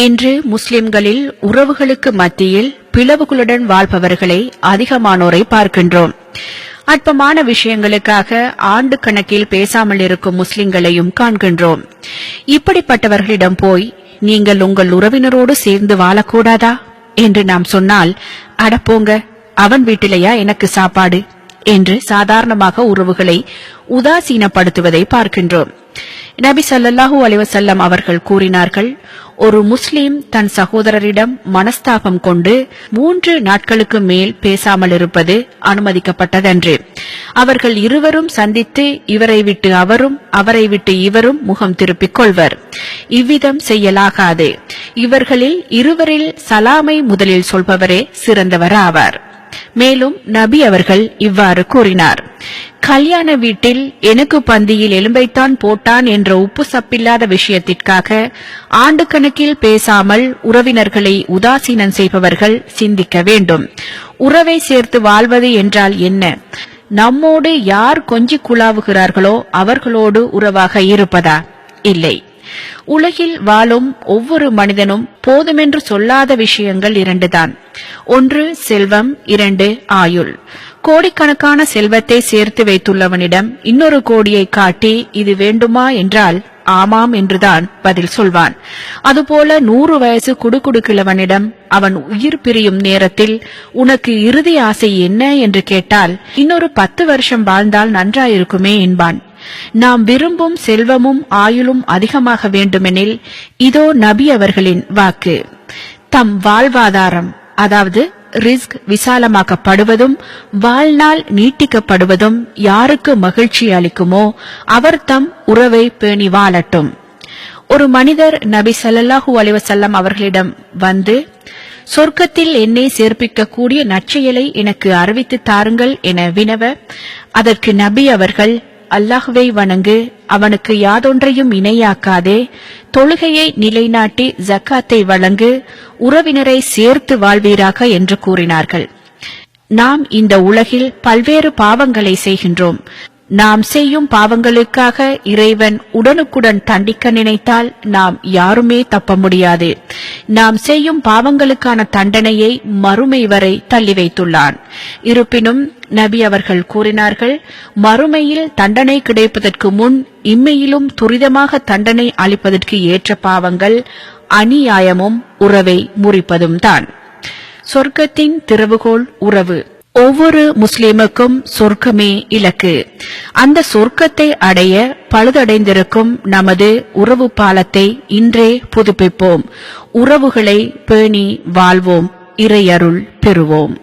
இன்று முஸ்லிம்களில் உறவுகளுக்கு மத்தியில் பிளவுகளுடன் வாழ்பவர்களை அதிகமானோரை பார்க்கின்றோம். அற்பமான விஷயங்களுக்காக ஆண்டு கணக்கில் பேசாமல் இருக்கும் முஸ்லிம்களையும் காண்கின்றோம். இப்படிப்பட்டவர்களிடம் போய் நீங்கள் உங்கள் உறவினரோடு சேர்ந்து வாழக்கூடாதா என்று நாம் சொன்னால், அடப்போங்க, அவன் வீட்டிலேயா எனக்கு சாப்பாடு என்று சாதாரணமாக உறவுகளை உதாசீனப்படுத்துவதை பார்க்கின்றோம். நபி ஸல்லல்லாஹு அலைஹி வஸல்லம் அவர்கள் கூறினார்கள், ஒரு முஸ்லிம் தன் சகோதரரிடம் மனஸ்தாபம் கொண்டு 3 நாட்களுக்கு மேல் பேசாமல் இருப்பது அனுமதிக்கப்பட்டதன்று. அவர்கள் இருவரும் சந்தித்து இவரை விட்டு அவரும் அவரை விட்டு இவரும் முகம் திருப்பிக் கொள்வர். இவ்விதம் செய்யலாகாது. இவர்களில் இருவரில் சலாமை முதலில் சொல்பவரே சிறந்தவர் ஆவார். மேலும் நபி அவர்கள் இவ்வாறு கூறினார், கல்யாண வீட்டில் எனக்கு பந்தியில் எலும்பைத்தான் போட்டான் என்ற உப்பு சப்பில்லாத விஷயத்திற்காக ஆண்டு கணக்கில் பேசாமல் உறவினர்களை உதாசீனம் செய்பவர்கள் சிந்திக்க வேண்டும். உறவை சேர்த்து வாழ்வது என்றால் என்ன? நம்மோடு யார் கொஞ்சி குழாவுகிறார்களோ அவர்களோடு உறவாக இருப்பதா? இல்லை. உலகில் வாழும் ஒவ்வொரு மனிதனும் போதுமென்று சொல்லாத விஷயங்கள் 2 தான். 1 செல்வம், 2 ஆயுள். கோடிக்கணக்கான செல்வத்தை சேர்த்து வைத்துள்ளவனிடம் இன்னொரு கோடியை காட்டி இது வேண்டுமா என்றால் ஆமாம் என்றுதான் பதில் சொல்வான். அதுபோல 100 வயசு குடுகுடுக்கிழவனிடம் அவன் உயிர் பிரியும் நேரத்தில் உனக்கு இறுதி ஆசை என்ன என்று கேட்டால் இன்னொரு 10 வருஷம் வாழ்ந்தால் நன்றாயிருக்குமே என்பான். நாம் விரும்பும் செல்வமும் ஆயுளும் அதிகமாக வேண்டுமெனில் இதோ நபி அவர்களின் வாக்கு. தம் வாழ்வாதாரம், அதாவது ரிஸ்க் விசாலமாக்கப்படுவதும் வாழ்நாள் நீட்டிக்கப்படுவதும் யாருக்கு மகிழ்ச்சி அளிக்குமோ அவர் தம் உறவை பேணி வாழட்டும். ஒரு மனிதர் நபி ஸல்லல்லாஹு அலைஹி வஸல்லம் அவர்களிடம் வந்து, சொர்க்கத்தில் என்னை சேர்ப்பிக்கக்கூடிய நற்செயலை எனக்கு அறிவித்து தாருங்கள் என வினவ, அதற்கு நபி அவர்கள், அல்லாஹ்வை வணங்கு, அவனுக்கு யாதொன்றையும் இணையாக்காதே, தொழுகையை நிலைநாட்டி ஜக்காத்தை வழங்கு, உறவினரை சேர்த்து வாழ்வீராக என்று கூறினார்கள். நாம் இந்த உலகில் பல்வேறு பாவங்களை செய்கின்றோம். நாம் செய்யும் பாவங்களுக்காக இறைவன் உடனுக்குடன் தண்டிக்க நினைத்தால் நாம் யாருமே தப்ப முடியாது. நாம் செய்யும் பாவங்களுக்கான தண்டனையை மறுமை வரை தள்ளி வைத்துள்ளான். இருப்பினும் நபி அவர்கள் கூறினார்கள், மறுமையில் தண்டனை கிடைப்பதற்கு முன் இம்மையிலும் துரிதமாக தண்டனை அளிப்பதற்கு ஏற்ற பாவங்கள் அநியாயமும் உறவை முறிப்பதும் தான். சொர்க்கத்தின் திறவுகோல் உறவு. ஒவ்வொரு முஸ்லிமுக்கும் சொர்க்கமே இலக்கு. அந்த சொர்க்கத்தை அடைய பழுதடைந்திருக்கும் நமது உறவு பாலத்தை இன்றே புதுப்பிப்போம். உறவுகளை பேணி வாழ்வோம். இறையருள் பெறுவோம்.